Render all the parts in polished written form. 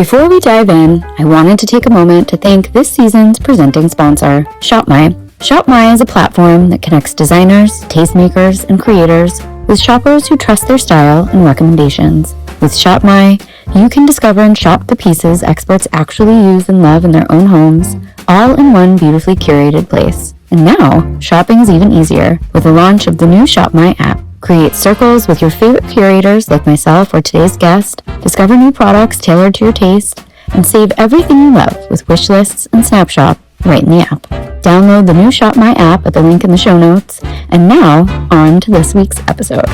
Before we dive in, I wanted to take a moment to thank this season's presenting sponsor, ShopMy. ShopMy is a platform that connects designers, tastemakers, and creators with shoppers who trust their style and recommendations. With ShopMy, you can discover and shop the pieces experts actually use and love in their own homes, all in one beautifully curated place. And now, shopping is even easier with the launch of the new ShopMy app. Create circles with your favorite curators like myself or today's guest, discover new products tailored to your taste, and save everything you love with wish lists and Snapshot right in the app. Download the new ShopMy app at the link in the show notes. And now, on to this week's episode.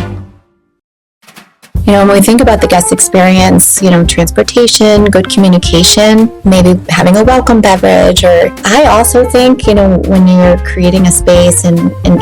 When we think about the guest experience, transportation, good communication, maybe having a welcome beverage, or I also think, when you're creating a space and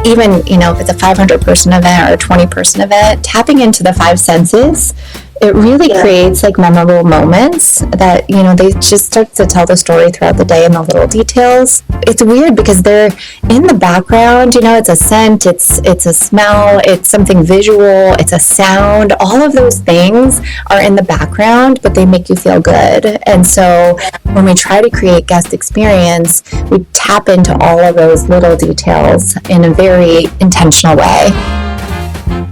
even, if it's a 500-person event or a 20-person event, tapping into the five senses, it really creates memorable moments that, they just start to tell the story throughout the day in the little details. It's weird because they're in the background, it's a scent, it's a smell, it's something visual, it's a sound. All of those things are in the background, but they make you feel good. And so when we try to create guest experience, we tap into all of those little details in a very intentional way.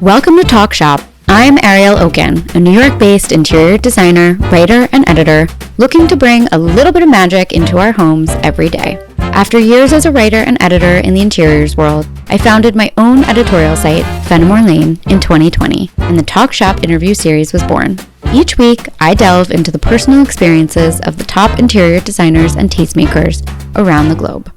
Welcome to Talk Shop. I'm Ariel Okin, a New York-based interior designer, writer, and editor, looking to bring a little bit of magic into our homes every day. After years as a writer and editor in the interiors world, I founded my own editorial site, Fenimore Lane, in 2020, and the Talk Shop interview series was born. Each week, I delve into the personal experiences of the top interior designers and tastemakers around the globe.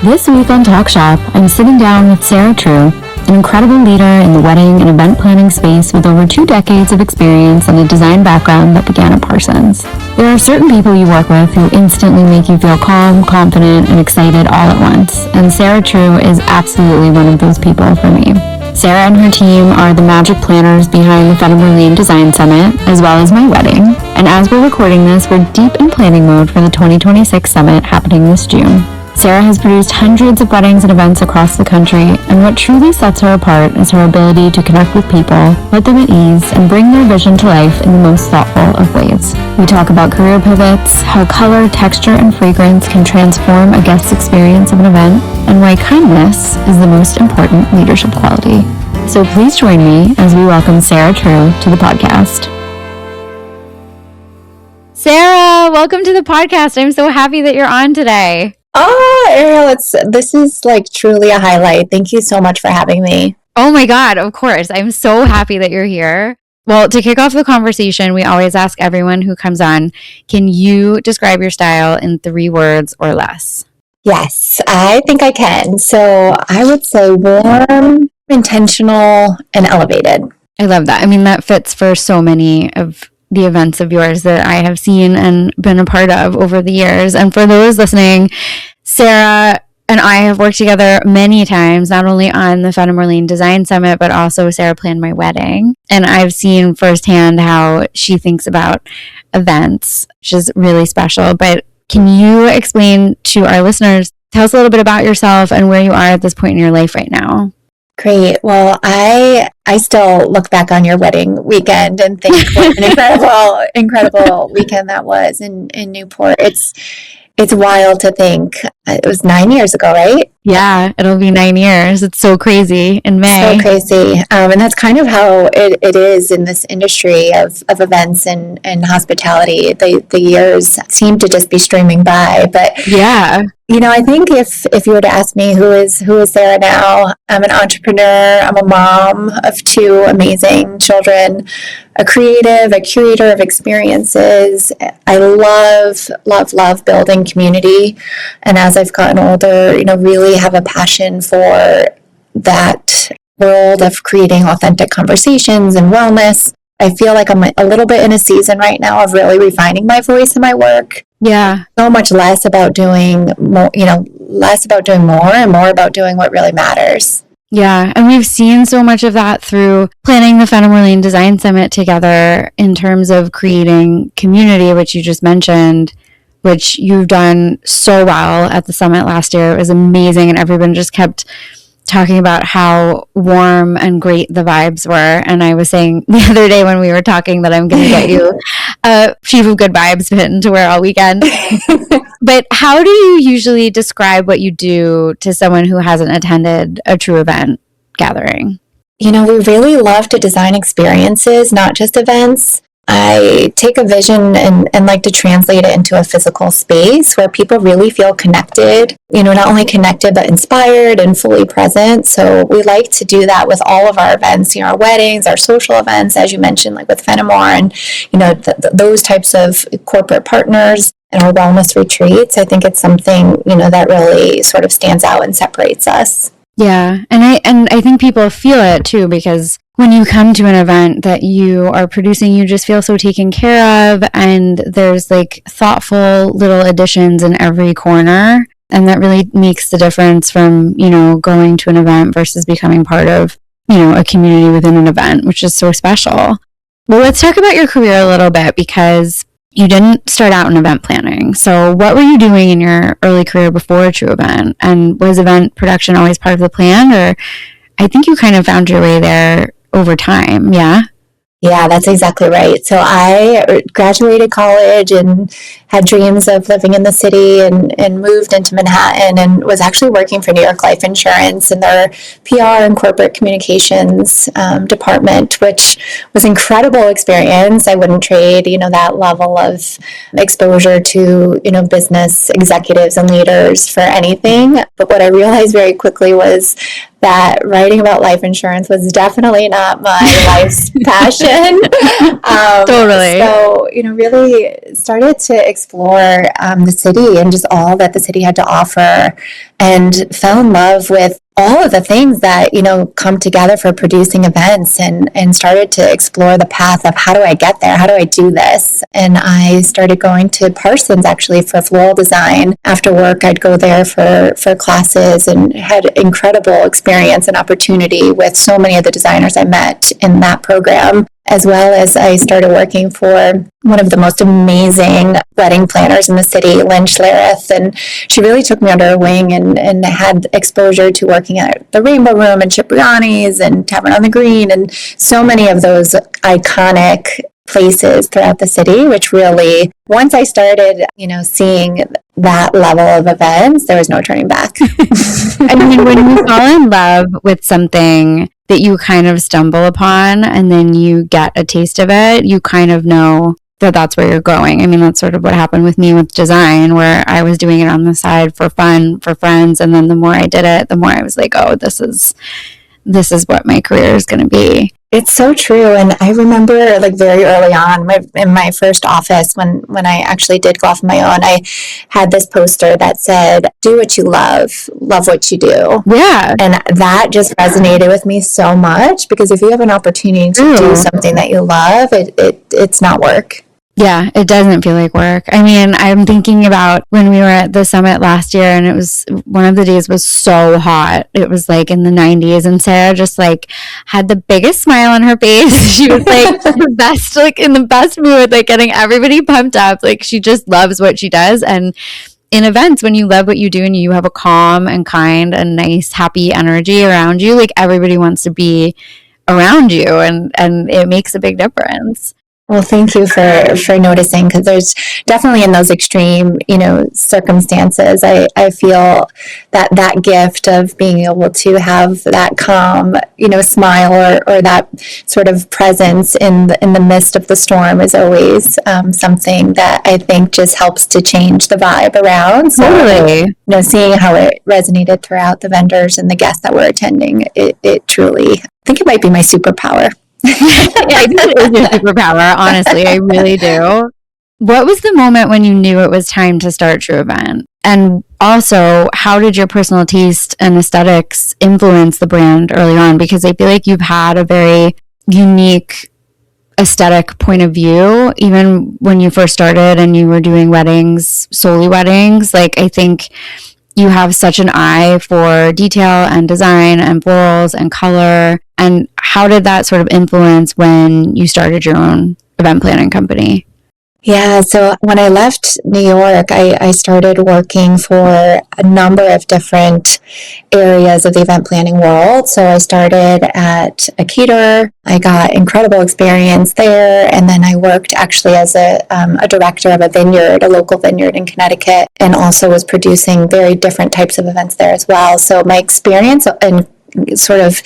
This week on Talk Shop, I'm sitting down with Sarah True, an incredible leader in the wedding and event planning space with over 2 decades of experience and a design background that began at Parsons. There are certain people you work with who instantly make you feel calm, confident, and excited all at once, and Sarah True is absolutely one of those people for me. Sarah and her team are the magic planners behind the Fenimore Lane Design Summit, as well as my wedding. And as we're recording this, we're deep in planning mode for the 2026 summit happening this June. Sarah has produced hundreds of weddings and events across the country, and what truly sets her apart is her ability to connect with people, let them at ease, and bring their vision to life in the most thoughtful of ways. We talk about career pivots, how color, texture, and fragrance can transform a guest experience of an event, and why kindness is the most important leadership quality. So please join me as we welcome Sarah True to the podcast. Sarah, welcome to the podcast. I'm so happy that you're on today. Oh, Ariel, this is truly a highlight. Thank you so much for having me. Oh my God, of course. I'm so happy that you're here. Well, to kick off the conversation, we always ask everyone who comes on, can you describe your style in 3 words or less? Yes, I think I can. So I would say warm, intentional, and elevated. I love that. I mean, that fits for so many of the events of yours that I have seen and been a part of over the years. And for those listening, Sarah and I have worked together many times, not only on the Fenimore Lane Design Summit, but also Sarah planned my wedding. And I've seen firsthand how she thinks about events, which is really special. But can you explain to our listeners, tell us a little bit about yourself and where you are at this point in your life right now? Great. Well, I still look back on your wedding weekend and think what an incredible weekend that was in Newport. It's wild to think. It was 9 years ago, right? Yeah, it'll be 9 years. It's so crazy in May. So crazy. And that's kind of how it is in this industry of events and hospitality. The years seem to just be streaming by. But yeah. I think if you were to ask me who is Sarah now, I'm an entrepreneur, I'm a mom of 2 amazing children, a creative, a curator of experiences. I love building community. And as I've gotten older, really have a passion for that world of creating authentic conversations and wellness. I feel like I'm a little bit in a season right now of really refining my voice in my work. Yeah. So much less about doing more, and more about doing what really matters. Yeah. And we've seen so much of that through planning the Fenimore Lane Design Summit together in terms of creating community, which you just mentioned, which you've done so well at the summit last year. It was amazing. And everyone just kept talking about how warm and great the vibes were. And I was saying the other day when we were talking that I'm going to get you a Chief of Good Vibes pin to wear all weekend. But how do you usually describe what you do to someone who hasn't attended a true event gathering? We really love to design experiences, not just events. I take a vision and like to translate it into a physical space where people really feel connected, not only connected, but inspired and fully present. So we like to do that with all of our events, our weddings, our social events, as you mentioned, like with Fenimore and, those types of corporate partners and our wellness retreats. I think it's something, that really sort of stands out and separates us. Yeah. And I think people feel it too, because when you come to an event that you are producing, you just feel so taken care of, and there's like thoughtful little additions in every corner. And that really makes the difference from, going to an event versus becoming part of, a community within an event, which is so special. Well, let's talk about your career a little bit, because you didn't start out in event planning. So what were you doing in your early career before a true event? And was event production always part of the plan? Or I think you kind of found your way there over time, yeah? Yeah, that's exactly right. So I graduated college and had dreams of living in the city and moved into Manhattan and was actually working for New York Life Insurance in their PR and corporate communications department, which was an incredible experience. I wouldn't trade, that level of exposure to, business executives and leaders for anything. But what I realized very quickly was that writing about life insurance was definitely not my life's passion. Totally. So, really started to explore the city and just all that the city had to offer, and fell in love with all of the things that, come together for producing events, and started to explore the path of how do I get there? How do I do this? And I started going to Parsons actually for floral design. After work, I'd go there for classes and had incredible experience and opportunity with so many of the designers I met in that program. As well as I started working for one of the most amazing wedding planners in the city, Lynn Schlereth, and she really took me under her wing and had exposure to working at the Rainbow Room and Cipriani's and Tavern on the Green and so many of those iconic places throughout the city, which really, once I started, seeing that level of events, there was no turning back. I mean, when you fall in love with something that you kind of stumble upon and then you get a taste of it, you kind of know that that's where you're going. I mean, that's sort of what happened with me with design, where I was doing it on the side for fun, for friends. And then the more I did it, the more I was like, oh, this is what my career is going to be. It's so true. And I remember like very early on in my first office when I actually did go off on my own, I had this poster that said, do what you love what you do. Yeah. And that just resonated with me so much, because if you have an opportunity to do something that you love, it's not work. Yeah, it doesn't feel like work. I mean, I'm thinking about when we were at the summit last year, and it was one of the days was so hot. It was like in the 90s, and Sarah just like had the biggest smile on her face. She was like the best, like in the best mood, like getting everybody pumped up. Like she just loves what she does. And in events, when you love what you do and you have a calm and kind and nice, happy energy around you, like everybody wants to be around you, and it makes a big difference. Well, thank you for noticing, because there's definitely in those extreme, circumstances, I feel that gift of being able to have that calm, smile or that sort of presence in the midst of the storm is always something that I think just helps to change the vibe around. So, totally. Seeing how it resonated throughout the vendors and the guests that were attending, it truly, I think it might be my superpower. Yeah, I think it is your superpower, honestly. I really do. What was the moment when you knew it was time to start True Event? And also, how did your personal taste and aesthetics influence the brand early on? Because I feel like you've had a very unique aesthetic point of view, even when you first started and you were doing weddings, solely weddings. Like, I think you have such an eye for detail and design and florals and color. And how did that sort of influence when you started your own event planning company? Yeah, so when I left New York, I started working for a number of different areas of the event planning world. So I started at a caterer. I got incredible experience there. And then I worked actually as a director of a vineyard, a local vineyard in Connecticut, and also was producing very different types of events there as well. So my experience and sort of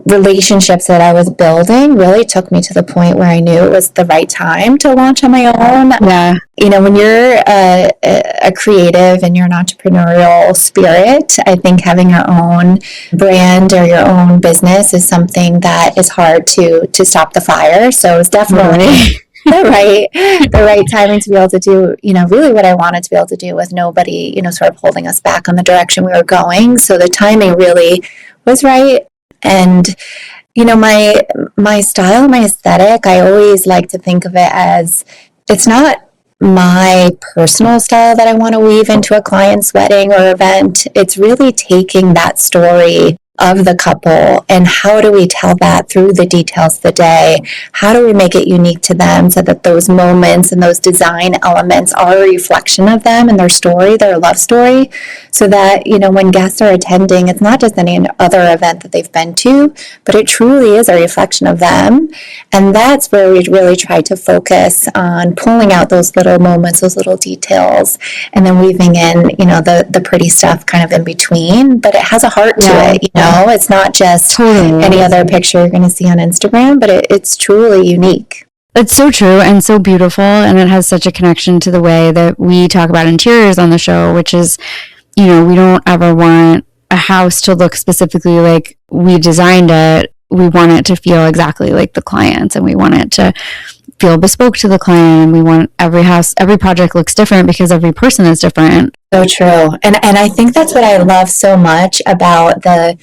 relationships that I was building really took me to the point where I knew it was the right time to launch on my own. Yeah. You know, when you're a creative and you're an entrepreneurial spirit, I think having your own brand or your own business is something that is hard to stop the fire. So it was definitely the right timing to be able to do, you know, really what I wanted to be able to do with nobody, you know, sort of holding us back on the direction we were going. So the timing really was right. And, you know, my style, my aesthetic, I always like to think of it as, it's not my personal style that I want to weave into a client's wedding or event. It's really taking that story of the couple and how do we tell that through the details of the day? How do we make it unique to them so that those moments and those design elements are a reflection of them and their story, their love story, so that, you know, when guests are attending, it's not just any other event that they've been to, but it truly is a reflection of them. And that's where we really try to focus on pulling out those little moments, those little details, and then weaving in, you know, the pretty stuff kind of in between, but it has a heart to it, you know. It's not just any other picture you're going to see on Instagram, but it's truly unique. It's so true and so beautiful, and it has such a connection to the way that we talk about interiors on the show, which is, you know, we don't ever want a house to look specifically like we designed it. We want it to feel exactly like the clients, and we want it to feel bespoke to the client. And we want every project looks different because every person is different. So true. And I think that's what I love so much about the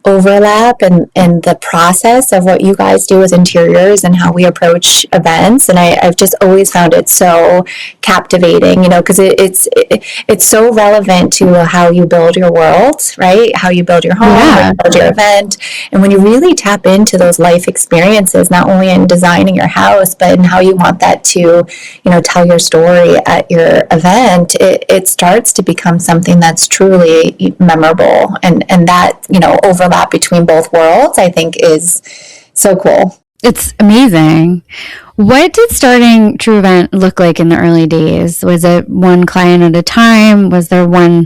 overlap and the process of what you guys do with interiors and how we approach events. And I've just always found it so captivating, you know, because it's so relevant to how you build your world, right? How you build your home, how you build your event. And when you really tap into those life experiences, not only in designing your house, but in how you want that to, you know, tell your story at your event, it starts to become something that's truly memorable. And that, you know, overlap between both worlds, I think, is so cool. It's amazing. What did starting True Event look like in the early days? Was it one client at a time? Was there one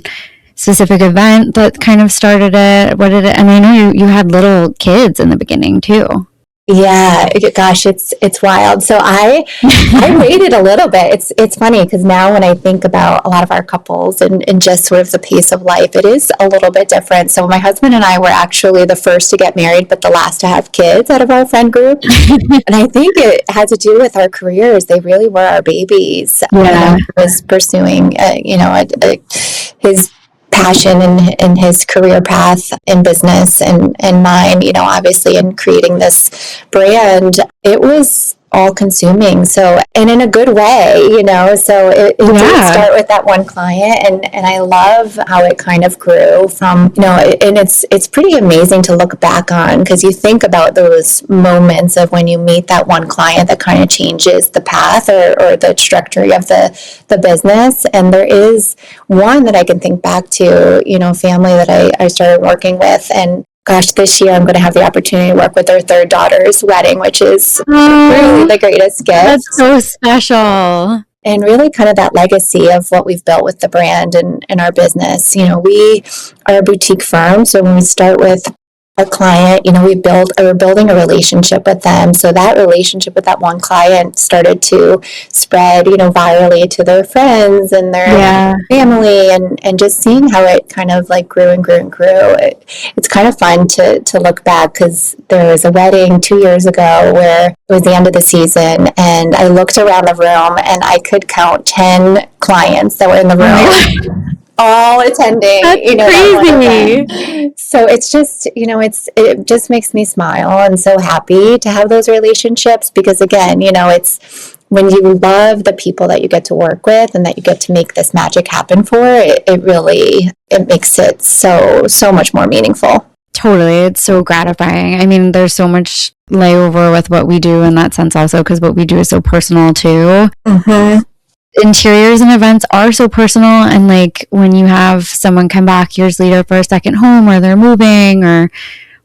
specific event that kind of started it? What did it? And I know you had little kids in the beginning too. Yeah, gosh, it's wild. So I waited a little bit. It's funny because now when I think about a lot of our couples and just sort of the pace of life, it is a little bit different. So my husband and I were actually the first to get married, but the last to have kids out of our friend group. And I think it had to do with our careers. They really were our babies. Yeah, I was pursuing, his passion in his career path in business and mine, you know, obviously in creating this brand, it was all consuming. So, and in a good way, you know, so it did start with that one client and I love how it kind of grew from, you know, and it's pretty amazing to look back on because you think about those moments of when you meet that one client that kind of changes the path or the trajectory of the business. And there is one that I can think back to, you know, family that I started working with, and gosh, this year I'm going to have the opportunity to work with their third daughter's wedding, which is really the greatest gift. That's so special. And really kind of that legacy of what we've built with the brand and our business. You know, we are a boutique firm. So when we start with a client, you know, we're building a relationship with them. So that relationship with that one client started to spread, you know, virally to their friends and their family, and just seeing how it kind of like grew and grew and grew. It's kind of fun to look back because there was a wedding 2 years ago where it was the end of the season and I looked around the room and I could count 10 clients that were in the room. All attending, that's you know, crazy. So it's just, you know, it just makes me smile and so happy to have those relationships because again, you know, it's when you love the people that you get to work with and that you get to make this magic happen for, it really makes it so much more meaningful. Totally. It's so gratifying. I mean, there's so much layover with what we do in that sense also, because what we do is so personal too. Mm-hmm. Interiors and events are so personal, and like when you have someone come back years later for a second home, or they're moving or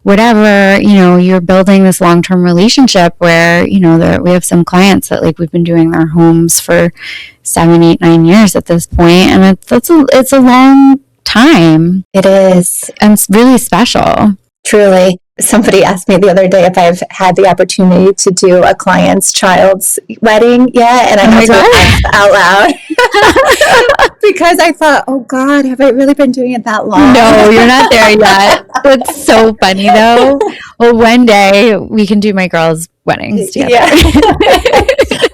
whatever, you're building this long-term relationship where, we have some clients that like we've been doing their homes for 7, 8, 9 years at this point, and it's a long time. It is. And it's really special. Truly. Somebody asked me the other day if I've had the opportunity to do a client's child's wedding yet, and I had to laugh out loud because I thought, oh God, have I really been doing it that long? No, you're not there yet. It's so funny though. Well, one day we can do my girls' weddings together. Yeah.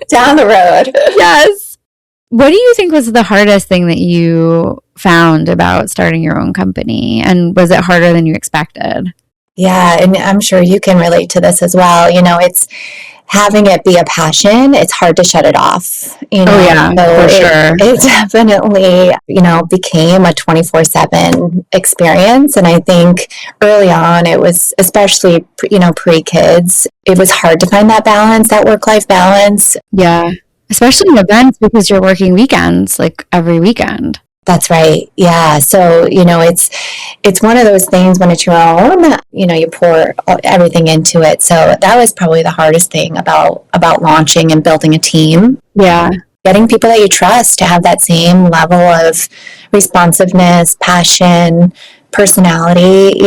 Down the road. Yes. What do you think was the hardest thing that you found about starting your own company? And was it harder than you expected? Yeah, and I'm sure you can relate to this as well. It's having it be a passion. It's hard to shut it off. Oh yeah, so for sure. It definitely, became a 24/7 experience. And I think early on, it was especially, pre-kids, it was hard to find that balance, that work-life balance. Yeah, especially in events because you're working weekends, like every weekend. That's right. Yeah. So, it's one of those things when it's your own, you pour everything into it. So that was probably the hardest thing about launching and building a team. Yeah. Getting people that you trust to have that same level of responsiveness, passion, personality.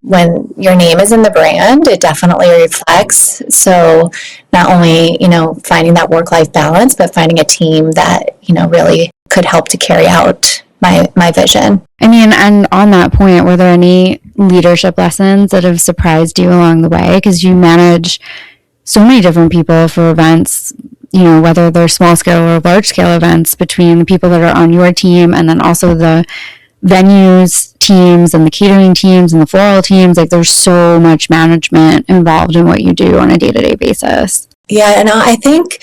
When your name is in the brand, it definitely reflects. So not only, finding that work-life balance, but finding a team that, really could help to carry out my vision. I mean, and on that point, were there any leadership lessons that have surprised you along the way? Because you manage so many different people for events, whether they're small scale or large scale events, between the people that are on your team and then also the venues teams and the catering teams and the floral teams. Like there's so much management involved in what you do on a day-to-day basis. Yeah, and I think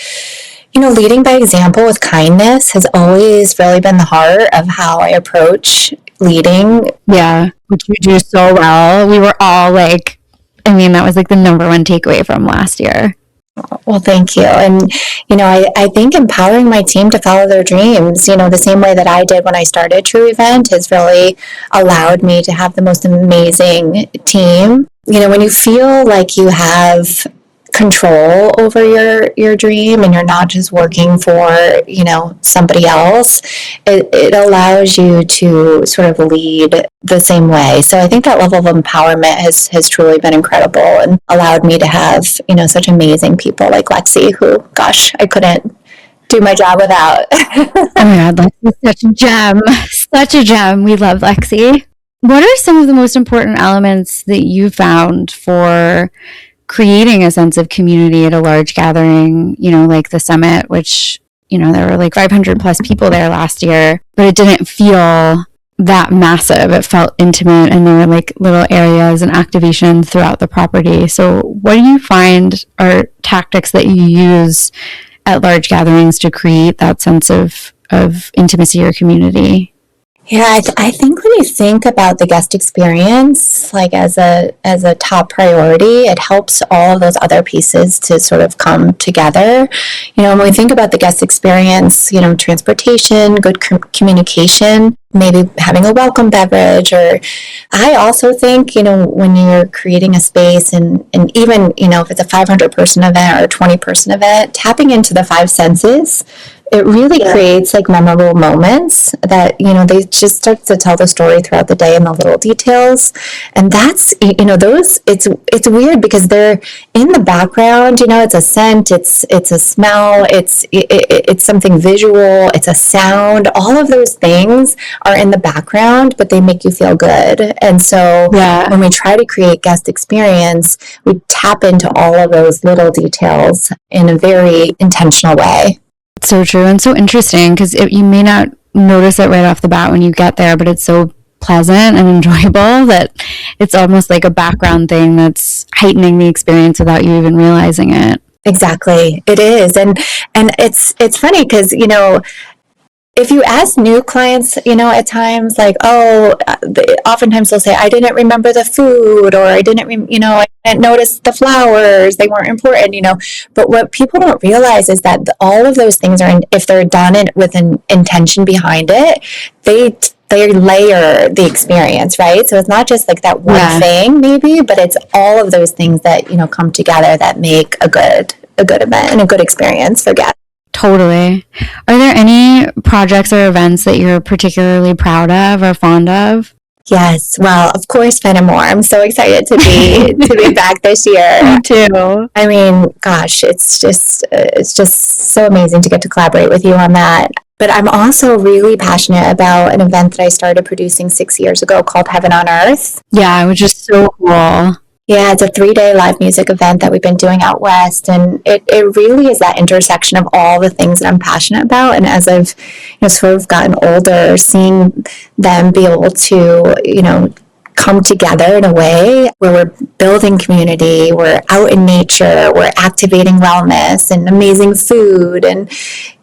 leading by example with kindness has always really been the heart of how I approach leading. Yeah, which you do so well. We were all like, that was like the number one takeaway from last year. Well, thank you. And, I think empowering my team to follow their dreams, the same way that I did when I started True Event has really allowed me to have the most amazing team. When you feel like you have control over your dream and you're not just working for somebody else, it allows you to sort of lead the same way. So I think that level of empowerment has truly been incredible and allowed me to have such amazing people like Lexi, who, gosh, I couldn't do my job without. Oh my God, Lexi's such a gem. We love Lexi. What are some of the most important elements that you found for creating a sense of community at a large gathering, like the summit, which, there were like 500 plus people there last year, but it didn't feel that massive. It felt intimate, and there were like little areas and activations throughout the property. So what do you find are tactics that you use at large gatherings to create that sense of intimacy or community? Yeah, I think when you think about the guest experience, like as a top priority, it helps all of those other pieces to sort of come together. When we think about the guest experience, transportation, good communication, maybe having a welcome beverage, or I also think, when you're creating a space and even, if it's a 500 person event or a 20 person event, tapping into the 5 senses, it really creates like memorable moments that, they just start to tell the story throughout the day in the little details. And that's, those, it's weird because they're in the background, it's a scent, it's a smell, it's something visual, it's a sound, all of those things are in the background, but they make you feel good. And so when we try to create guest experience, we tap into all of those little details in a very intentional way. So true and so interesting, because you may not notice it right off the bat when you get there, but it's so pleasant and enjoyable that it's almost like a background thing that's heightening the experience without you even realizing it. Exactly, it is, and it's funny because if you ask new clients, at times like, oftentimes they'll say, I didn't remember the food, or I didn't, I didn't notice the flowers. They weren't important, But what people don't realize is that all of those things if they're done with an intention behind it, they layer the experience, right? So it's not just like that one thing maybe, but it's all of those things that, come together that make a good event and a good experience for guests. Totally. Are there any projects or events that you're particularly proud of or fond of? Yes. Well, of course, Fenimore. I'm so excited to be back this year. Me too. I mean, gosh, it's just so amazing to get to collaborate with you on that. But I'm also really passionate about an event that I started producing 6 years ago called Heaven on Earth. Yeah, which is so cool. Yeah, it's a 3-day live music event that we've been doing out west, and it really is that intersection of all the things that I'm passionate about. And as I've sort of gotten older, seeing them be able to come together in a way where we're building community, we're out in nature, we're activating wellness and amazing food, and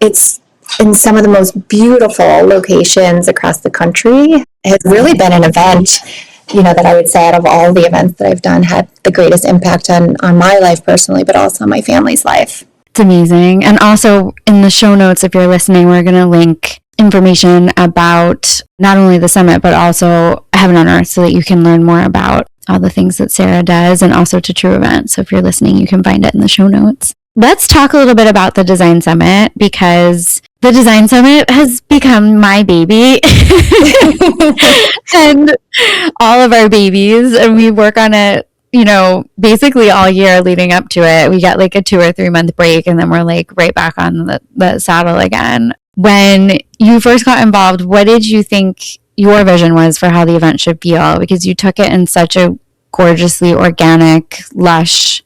it's in some of the most beautiful locations across the country. It has really been an event that I would say out of all the events that I've done had the greatest impact on my life personally, but also my family's life. It's amazing. And also in the show notes, if you're listening, we're going to link information about not only the summit, but also Heaven on Earth, so that you can learn more about all the things that Sarah does, and also to True Events. So if you're listening, you can find it in the show notes. Let's talk a little bit about the Design Summit, because the Design Summit has become my baby and all of our babies. And we work on it, basically all year leading up to it. We get like a 2 or 3 month break, and then we're like right back on the saddle again. When you first got involved, what did you think your vision was for how the event should feel? Because you took it in such a gorgeously organic, lush,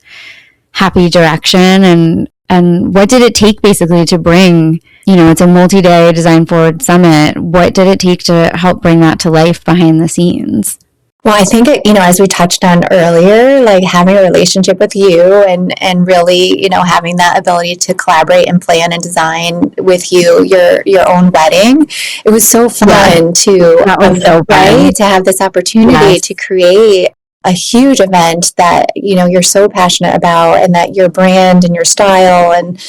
happy direction. And what did it take basically to bring, it's a multi-day design forward summit. What did it take to help bring that to life behind the scenes? Well, I think, as we touched on earlier, like having a relationship with you and really, having that ability to collaborate and plan and design with you, your own wedding. It was so fun to have this opportunity to create a huge event that, you're so passionate about, and that your brand and your style, and,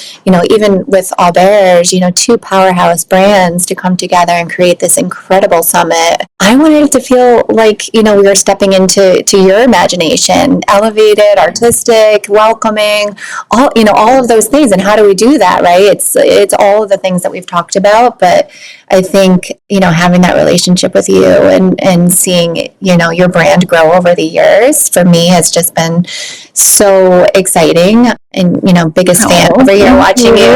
even with All Bears, 2 powerhouse brands to come together and create this incredible summit. I wanted it to feel like, we were stepping into your imagination, elevated, artistic, welcoming, all of those things. And how do we do that, right? It's all of the things that we've talked about, but I think, having that relationship with you and seeing, your brand grow over the years for me has just been so exciting. And, biggest fan over here watching you,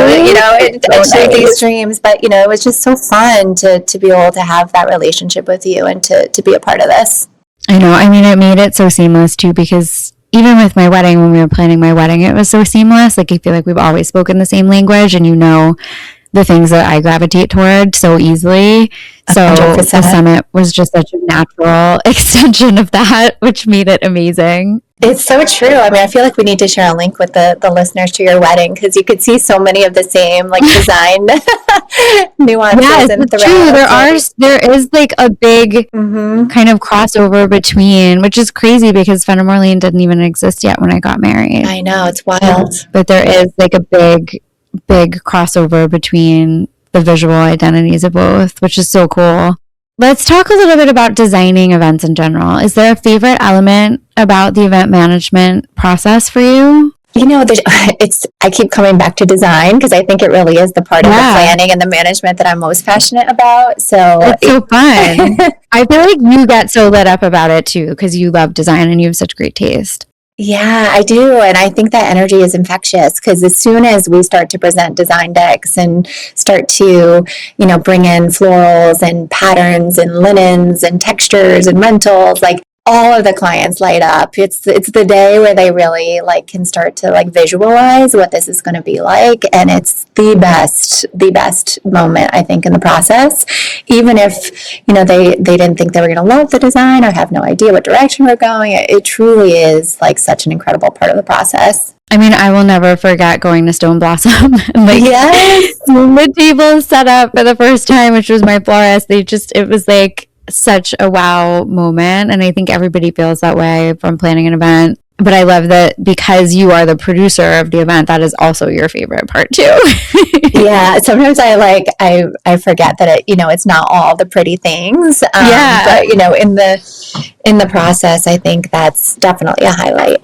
achieve these dreams. But, it was just so fun to be able to have that relationship with you and to be a part of this. I know. I mean, it made it so seamless too, because even with my wedding, when we were planning my wedding, it was so seamless. Like, I feel like we've always spoken the same language, and the things that I gravitate toward so easily. So 100%. The summit was just such a natural extension of that, which made it amazing. It's so true. I mean, I feel like we need to share a link with the listeners to your wedding, because you could see so many of the same design nuances. Yes, and it's true. There is like a big kind of crossover between, which is crazy because Fenimore Lane didn't even exist yet when I got married. I know, it's wild. But there is like a big crossover between the visual identities of both, which is so cool. Let's talk a little bit about designing events in general. Is there a favorite element about the event management process for you? I keep coming back to design, because I think it really is the part of the planning and the management that I'm most passionate about. So it's so fun. I feel like you get so lit up about it too, because you love design and you have such great taste. Yeah, I do. And I think that energy is infectious, because as soon as we start to present design decks and start to, bring in florals and patterns and linens and textures and rentals, all of the clients light up. It's the day where they really can start to visualize what this is going to be like, and it's the best moment, I think, in the process. Even if they didn't think they were going to love the design or have no idea what direction we're going, it truly is such an incredible part of the process. I mean, I will never forget going to Stone Blossom and like Yes. the table set up for the first time, which was my florist. It was like such a wow moment. And I think everybody feels that way from planning an event. But I love that because you are the producer of the event, that is also your favorite part too. Yeah, sometimes I forget that it's not all the pretty things. Yeah. But in the process, I think that's definitely a highlight.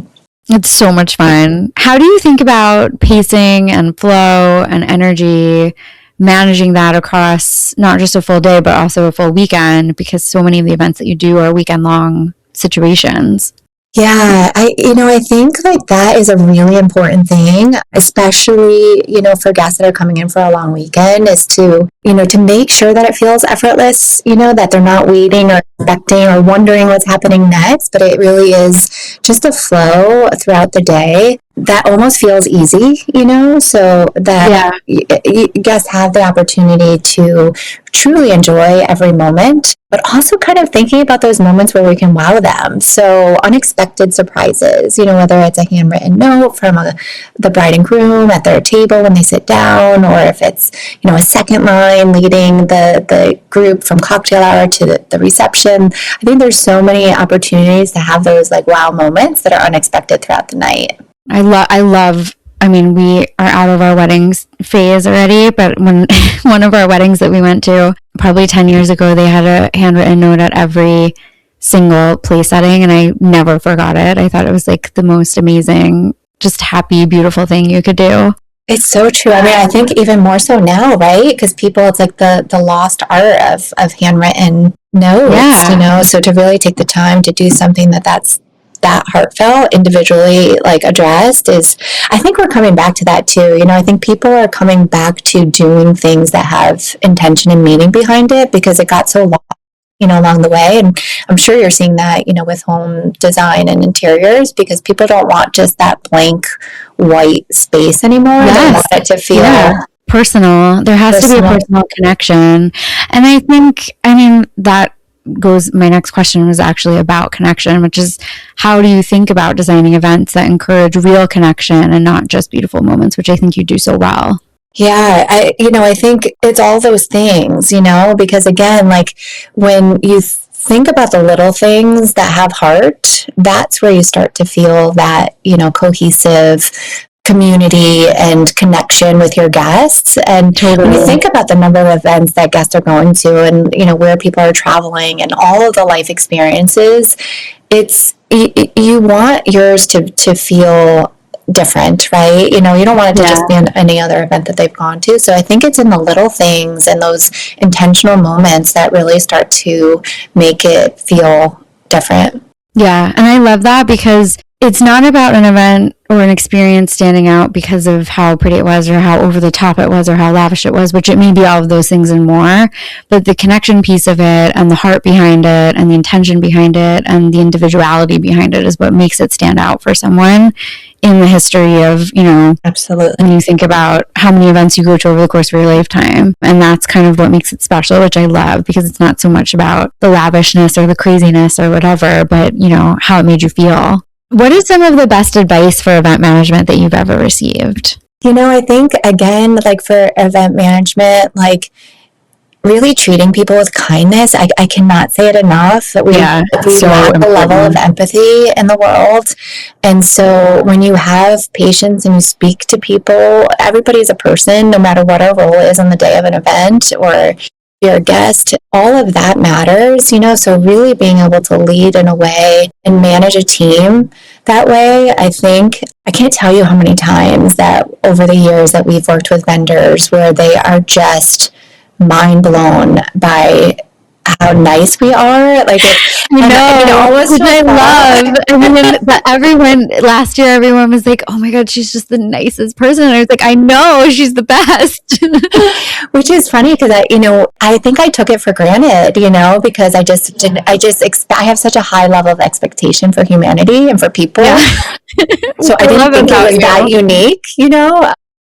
It's so much fun. How do you think about pacing and flow and energy, managing that across not just a full day, but also a full weekend? Because so many of the events that you do are weekend long situations. Yeah, I think like that is a really important thing, especially, for guests that are coming in for a long weekend is to make sure that it feels effortless, that they're not waiting or expecting or wondering what's happening next, but it really is just a flow throughout the day that almost feels easy, so that guests have the opportunity to truly enjoy every moment, but also kind of thinking about those moments where we can wow them. So unexpected surprises, whether it's a handwritten note from the bride and groom at their table when they sit down, or if it's, a second line leading the group from cocktail hour to the reception. I think there's so many opportunities to have those like wow moments that are unexpected throughout the night. I mean, we are out of our weddings phase already, but when one of our weddings that we went to probably 10 years ago, they had a handwritten note at every single place setting, and I never forgot it. I thought it was like the most amazing, just happy, beautiful thing you could do. It's so true. I mean, I think even more so now, right? Because it's like the lost art of handwritten notes, so to really take the time to do something that's that heartfelt, individually like addressed I think we're coming back to that too. I think people are coming back to doing things that have intention and meaning behind it because it got so lost, along the way. And I'm sure you're seeing that, with home design and interiors because people don't want just that blank white space anymore. Yes. They want it to feel personal. There has to be a personal connection. And I think, that my next question was actually about connection, which is how do you think about designing events that encourage real connection and not just beautiful moments, which I think you do so well. Yeah, I think it's all those things, because again, like when you think about the little things that have heart, that's where you start to feel that, cohesive community and connection with your guests. And when you think about the number of events that guests are going to and, where people are traveling and all of the life experiences, you want yours to feel different, right? You don't want it to just be any other event that they've gone to. So I think it's in the little things and those intentional moments that really start to make it feel different. Yeah. And I love that because it's not about an event or an experience standing out because of how pretty it was or how over the top it was or how lavish it was, which it may be all of those things and more, but the connection piece of it and the heart behind it and the intention behind it and the individuality behind it is what makes it stand out for someone in the history of, Absolutely. When you think about how many events you go to over the course of your lifetime. And that's kind of what makes it special, which I love because it's not so much about the lavishness or the craziness or whatever, but, how it made you feel. What is some of the best advice for event management that you've ever received? I think, again, like for event management, like really treating people with kindness. I cannot say it enough that we lack a level of empathy in the world. And so when you have patience and you speak to people, everybody's a person, no matter what our role is on the day of an event or you're a guest, all of that matters, so really being able to lead in a way and manage a team that way, I can't tell you how many times that over the years that we've worked with vendors where they are just mind blown by how nice we are. Like which I love. Last year, everyone was like, "Oh my God, she's just the nicest person." And I was like, "I know, she's the best." Which is funny because I think I took it for granted, because I have such a high level of expectation for humanity and for people. Yeah. So I didn't think it was that unique,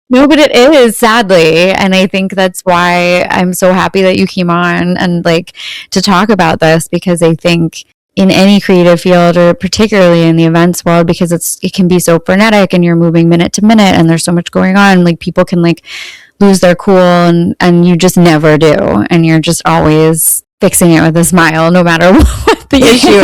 No, but it is, sadly. And I think that's why I'm so happy that you came on and to talk about this, because I think in any creative field, or particularly in the events world, because it can be so frenetic and you're moving minute to minute and there's so much going on. Like people can like lose their cool and you just never do. And you're just always fixing it with a smile, no matter what the issue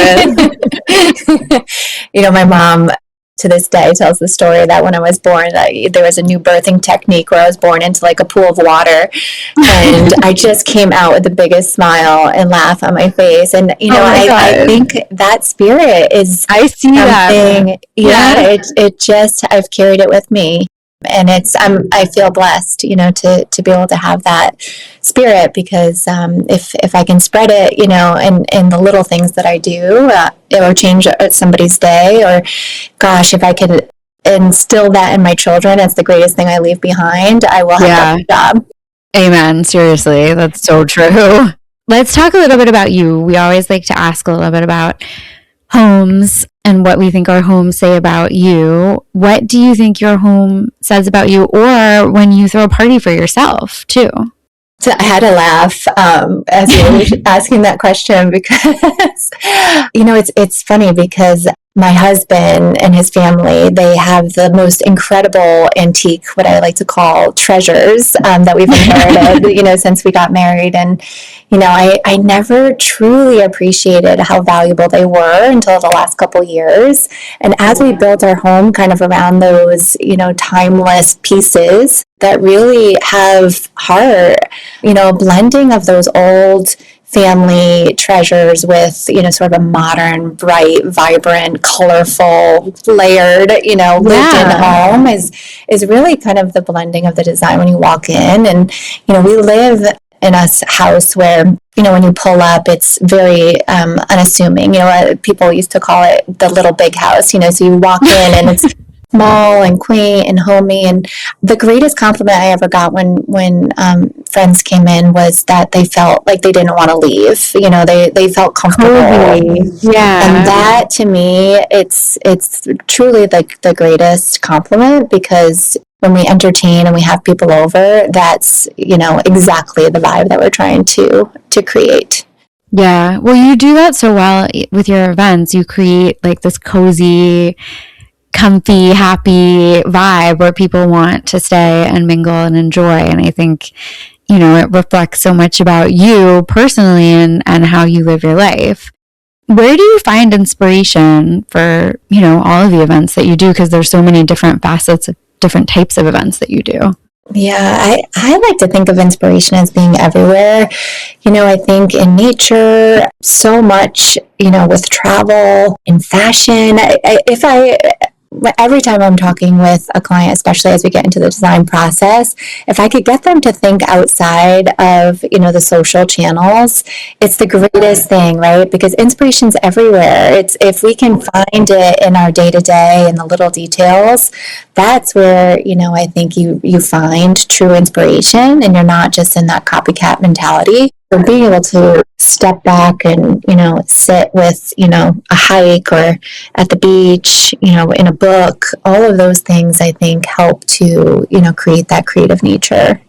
is. My mom to this day tells the story that when I was born, there was a new birthing technique where I was born into like a pool of water, and I just came out with the biggest smile and laugh on my face. And I think that spirit is I see something, that. Yeah, it just, I've carried it with me. And I feel blessed, to be able to have that spirit, because if I can spread it, in the little things that I do, it will change somebody's day. Or, gosh, if I could instill that in my children, it's the greatest thing I leave behind. I will have that job. Amen. Seriously, that's so true. Let's talk a little bit about you. We always like to ask a little bit about homes and what we think our homes say about you. What do you think your home says about you, or when you throw a party for yourself too? So I had to laugh as you were asking that question, because it's funny, because my husband and his family, they have the most incredible antique, what I like to call treasures, that we've inherited, since we got married. And, I never truly appreciated how valuable they were until the last couple years. And as we built our home kind of around those, timeless pieces that really have heart, a blending of those old family treasures with, sort of a modern, bright, vibrant, colorful, layered, lived-in home is really kind of the blending of the design when you walk in. And, we live in a house where, when you pull up, it's very unassuming. People used to call it the little big house, so you walk in and it's small and quaint and homey. And the greatest compliment I ever got when friends came in was that they felt like they didn't want to leave. They felt comfortable. Yeah. And that, to me, it's truly the greatest compliment, because when we entertain and we have people over, that's, exactly the vibe that we're trying to create. Yeah. Well, you do that so well with your events. You create like this cozy, comfy, happy vibe where people want to stay and mingle and enjoy. And I think, it reflects so much about you personally and how you live your life. Where do you find inspiration for, all of the events that you do? Because there's so many different facets of different types of events that you do. Yeah, I like to think of inspiration as being everywhere. I think in nature, so much, with travel, in fashion. Every time I'm talking with a client, especially as we get into the design process, if I could get them to think outside of, the social channels, it's the greatest thing, right? Because inspiration's everywhere. It's, if we can find it in our day-to-day and the little details, that's where, I think you find true inspiration, and you're not just in that copycat mentality. So being able to step back and, sit with, a hike or at the beach, in a book, all of those things I think help to, create that creative nature.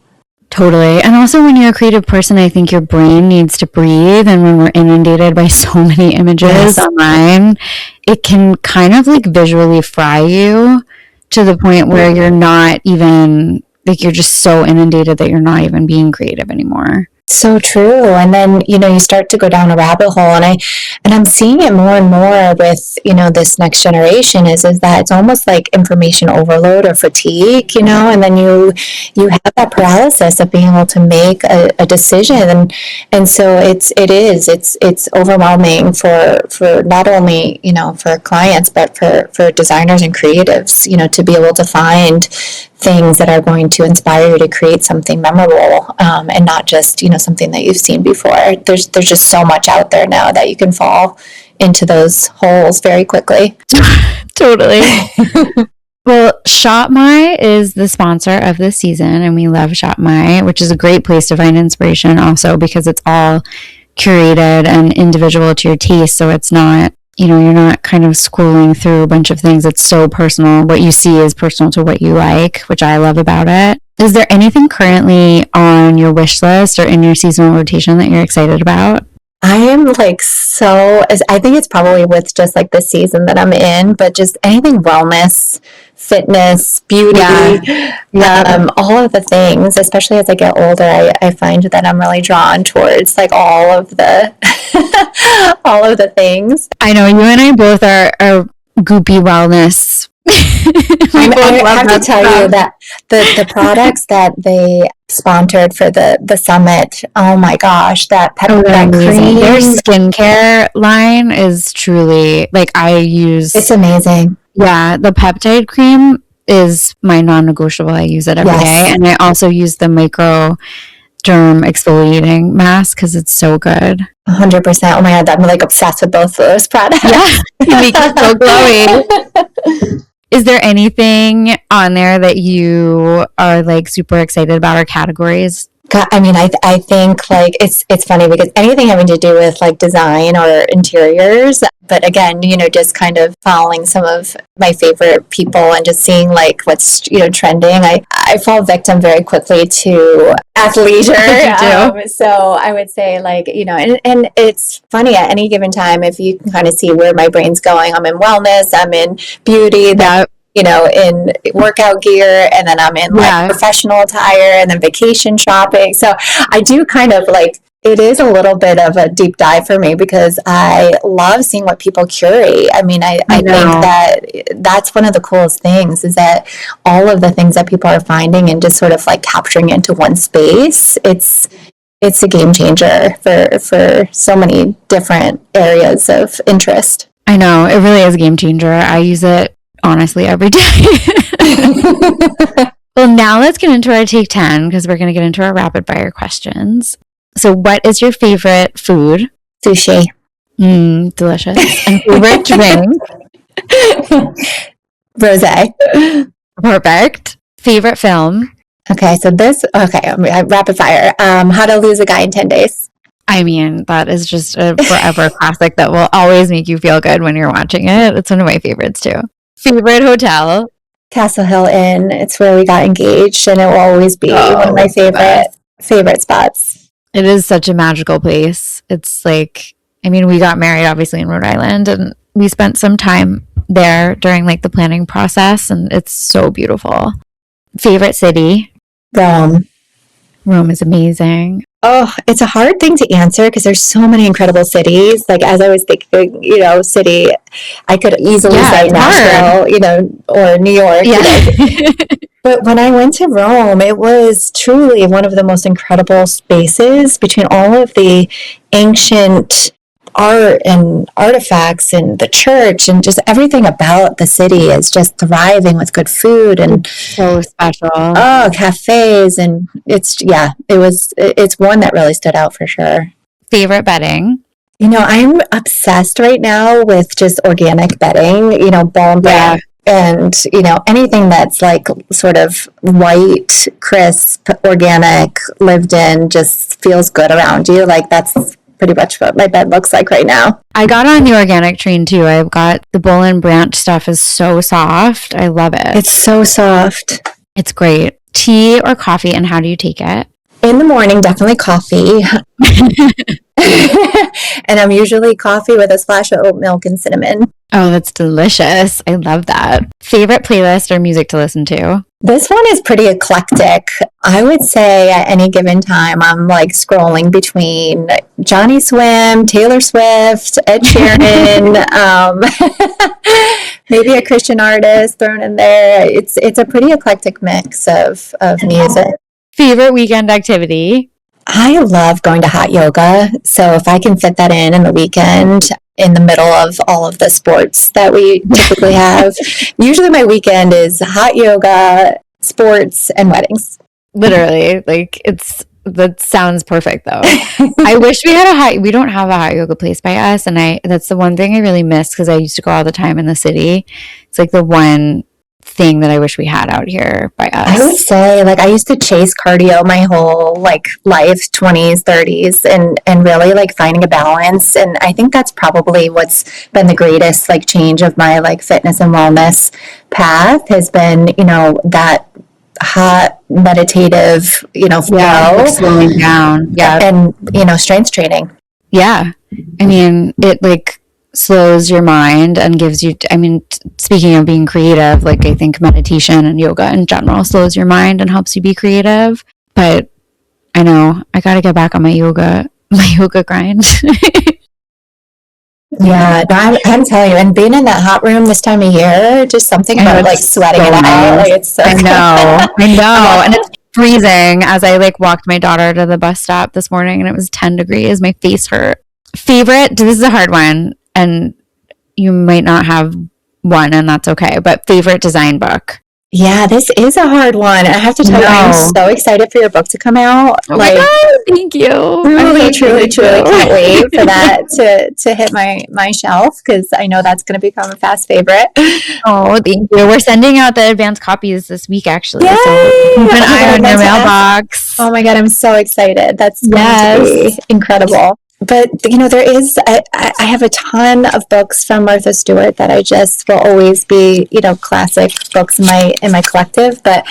Totally. And also when you're a creative person, I think your brain needs to breathe. And when we're inundated by so many images online, it can kind of like visually fry you to the point where you're not even, like, you're just so inundated that you're not even being creative anymore. So true. And then, you start to go down a rabbit hole, and I'm seeing it more and more with, this next generation is that it's almost like information overload or fatigue, and then you have that paralysis of being able to make a decision. And so it's overwhelming for not only, for clients, but for designers and creatives, to be able to find things that are going to inspire you to create something memorable, and not just, something that you've seen before. There's just so much out there now that you can fall into those holes very quickly. Totally. Well, Shop My is the sponsor of this season, and we love Shop My, which is a great place to find inspiration also because it's all curated and individual to your taste. So it's not, you're not kind of scrolling through a bunch of things. It's so personal. What you see is personal to what you like, which I love about it. Is there anything currently on your wish list or in your seasonal rotation that you're excited about? I am like I think it's probably with just like the season that I'm in, but just anything wellness, fitness, beauty, all of the things, especially as I get older, I find that I'm really drawn towards like all of the, all of the things. I know you and I both are goopy wellness. I have to tell you that the products that they sponsored for the summit, oh my gosh, that cream. Their skincare line is truly like it's amazing. Yeah, the peptide cream is my non-negotiable. I use it every day, and I also use the micro derm exfoliating mask because it's so good. 100%. Oh my god, I'm like obsessed with both of those products. Yeah, you make it so glowy. Is there anything on there that you are like super excited about, or categories? I mean, I think like it's funny because anything having to do with like design or interiors, but again, just kind of following some of my favorite people and just seeing like what's, trending. I fall victim very quickly to athleisure. So I would say like, and it's funny at any given time, if you can kind of see where my brain's going, I'm in wellness, I'm in beauty, that in workout gear, and then I'm in like professional attire, and then vacation shopping. So I do kind of like, it is a little bit of a deep dive for me because I love seeing what people curate. I mean, I think that that's one of the coolest things, is that all of the things that people are finding and just sort of like capturing into one space, it's a game changer for so many different areas of interest. I know, it really is a game changer. I use it honestly every day. Well, now let's get into our Take 10, because we're going to get into our rapid fire questions. So what is your favorite food? Sushi. Delicious. And favorite drink? Rosé. Perfect. Favorite film? Okay, so rapid fire. How to Lose a Guy in 10 Days. I mean, that is just a forever classic that will always make you feel good when you're watching it. It's one of my favorites too. Favorite hotel? Castle Hill Inn. It's where we got engaged, and it will always be one of my favorite spots. It is such a magical place. It's like, I mean, we got married obviously in Rhode Island, and we spent some time there during like the planning process, and it's so beautiful. Favorite city? Rome. Rome is amazing. Oh, it's a hard thing to answer because there's so many incredible cities. Like, as I was thinking, city, I could easily say Nashville, or New York. Yeah. But when I went to Rome, it was truly one of the most incredible spaces between all of the ancient art and artifacts and the church, and just everything about the city is just thriving with good food and so special. Oh, cafes, and it's one that really stood out for sure. Favorite bedding? I'm obsessed right now with just organic bedding, Ball and Branch, and anything that's like sort of white, crisp, organic, lived in, just feels good around you. Like, that's pretty much what my bed looks like right now. I got on the organic train too. I've got the Boll and Branch stuff is so soft. I love it. It's so soft. It's great. Tea or coffee, and how do you take it? In the morning, definitely coffee. And I'm usually coffee with a splash of oat milk and cinnamon. Oh, that's delicious. I love that. Favorite playlist or music to listen to? This one is pretty eclectic. I would say at any given time, I'm like scrolling between Johnny Swim, Taylor Swift, Ed Sheeran, maybe a Christian artist thrown in there. It's a pretty eclectic mix of music. Favorite weekend activity? I love going to hot yoga. So if I can fit that in the weekend, in the middle of all of the sports that we typically have, usually my weekend is hot yoga, sports, and weddings. Literally, like that sounds perfect though. I wish we don't have a hot yoga place by us, and that's the one thing I really miss, because I used to go all the time in the city. It's like the one thing that I wish we had out here by us. I would say, like, I used to chase cardio my whole like life, 20s, 30s, and really like finding a balance. And I think that's probably what's been the greatest like change of my like fitness and wellness path, has been, that hot meditative, flow, like slowing down. And, strength training. Yeah. I mean, it like slows your mind and gives you, I mean, speaking of being creative, like I think meditation and yoga in general slows your mind and helps you be creative. But I know I got to get back on my yoga grind. Yeah, no, I'm telling you, and being in that hot room this time of year, just something I know, about like it's sweating so it out. nice. Like it's so I know. good. And it's freezing as I like walked my daughter to the bus stop this morning and it was 10 degrees. My face hurt. Favorite, this is a hard one and you might not have one and that's okay, but favorite design book. Yeah, this is a hard one. I have to tell you, I'm No. so excited for your book to come out. Oh my God, thank you. Truly can't wait for that to hit my shelf because I know that's going to become a fast favorite. Oh, thank you. We're sending out the advanced copies this week, actually. Yay! So keep an eye on your mailbox. Oh my God, I'm so excited. That's going to be incredible. But, you know, I have a ton of books from Martha Stewart that I just will always be, you know, classic books in my collective. But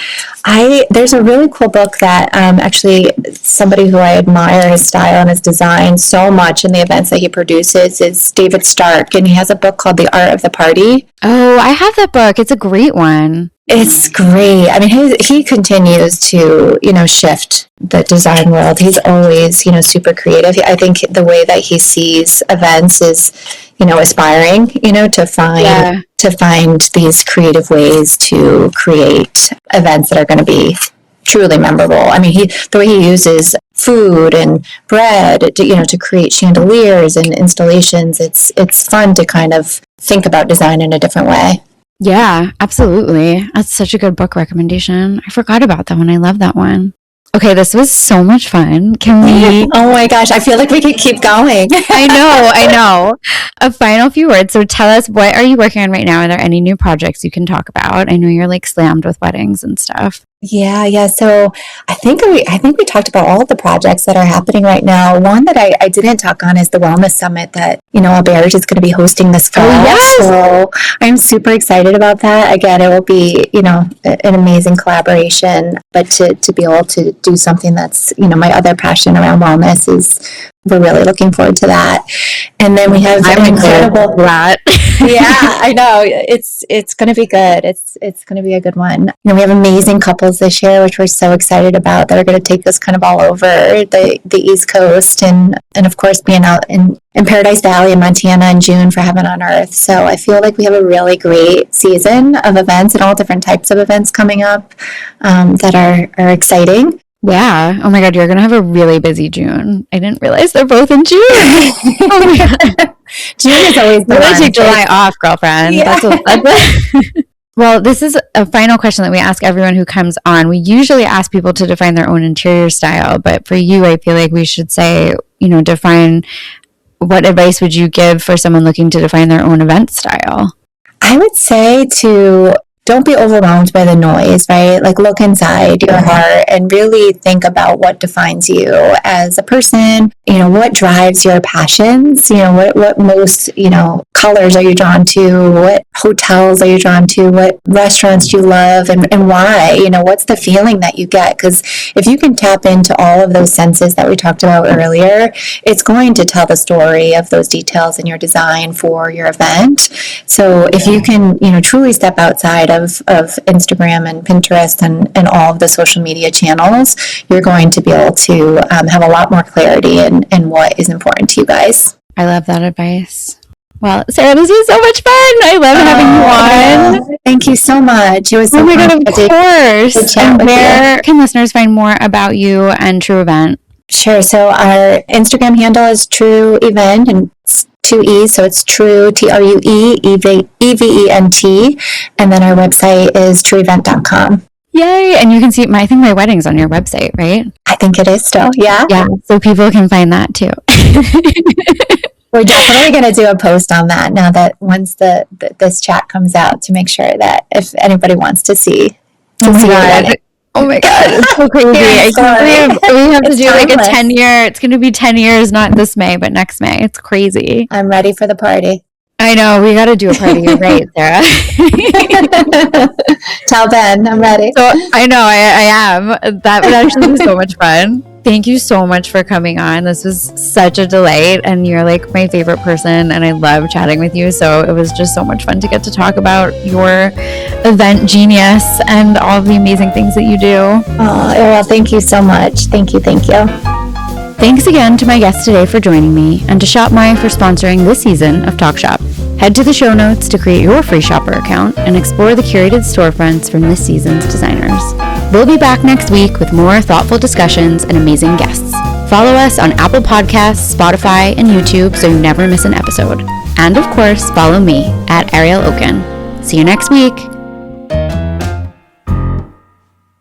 there's a really cool book that actually somebody who I admire his style and his design so much in the events that he produces is David Stark. And he has a book called The Art of the Party. Oh, I have that book. It's a great one. It's great. I mean, he continues to, you know, shift the design world. He's always, you know, super creative. I think the way that he sees events is, you know, aspiring, you know, to find these creative ways to create events that are going to be truly memorable. I mean, the way he uses food and bread, to, you know, to create chandeliers and installations, it's fun to kind of think about design in a different way. Yeah, absolutely. That's such a good book recommendation. I forgot about that one. I love that one. Okay, this was so much fun. Can we? Oh my gosh, I feel like we could keep going. I know. A final few words. So tell us, what are you working on right now? Are there any new projects you can talk about? I know you're like slammed with weddings and stuff. Yeah. So I think we talked about all of the projects that are happening right now. One that I didn't talk on is the Wellness Summit that, you know, Alberge is going to be hosting this fall. Oh, yes. So I'm super excited about that. Again, it will be, you know, an amazing collaboration, but to be able to do something that's, you know, my other passion around wellness we're really looking forward to that. And then we have an incredible that. Yeah, I know. It's going to be good. It's going to be a good one. You know, we have amazing couples this year, which we're so excited about, that are going to take us kind of all over the East Coast and of course being out in Paradise Valley in Montana in June for Heaven on Earth. So I feel like we have a really great season of events and all different types of events coming up that are exciting. Yeah. Oh my God, you're going to have a really busy June. I didn't realize they're both in June. Oh my God. June is always the one. Take July off, girlfriend. Yeah. Well, this is a final question that we ask everyone who comes on. We usually ask people to define their own interior style, but for you, I feel like we should say, you know, define, what advice would you give for someone looking to define their own event style? I would say don't be overwhelmed by the noise, right? Like look inside your heart and really think about what defines you as a person. You know, what drives your passions? You know, what most, you know, colors are you drawn to? What hotels are you drawn to? What restaurants do you love and why? You know, what's the feeling that you get? Because if you can tap into all of those senses that we talked about earlier, it's going to tell the story of those details in your design for your event. So if you can, you know, truly step outside of Instagram and Pinterest and all of the social media channels, you're going to be able to have a lot more clarity in what is important to you guys. I love that advice. Well, Sarah, this was so much fun. I love having you on. Thank you so much. It was so Oh my God, of course. And where can listeners find more about you and True Event? Sure. So our Instagram handle is True Event, and it's 2 E's, so it's True, TRUE, EVENT, and then our website is trueevent.com. Yay! And you can see I think my wedding's on your website, right? I think it is still, yeah. Yeah, so people can find that too. We're definitely going to do a post on that now that once this chat comes out, to make sure that if anybody wants to see. Oh my God, it's so crazy. I can't believe we have to do like a 10-year. It's going to be 10 years, not this May, but next May. It's crazy. I'm ready for the party. I know. We got to do a party. You're right, Sarah. Tell Ben I'm ready. So I know. I am. That would actually be so much fun. Thank you so much for coming on. This was such a delight, and you're like my favorite person, and I love chatting with you. So it was just so much fun to get to talk about your event genius and all of the amazing things that you do. Oh, Ariel, thank you so much. Thank you. Thanks again to my guests today for joining me, and to ShopMy for sponsoring this season of Talk Shop. Head to the show notes to create your free shopper account and explore the curated storefronts from this season's designers. We'll be back next week with more thoughtful discussions and amazing guests. Follow us on Apple Podcasts, Spotify, and YouTube so you never miss an episode. And of course, follow me at Ariel Okin. See you next week.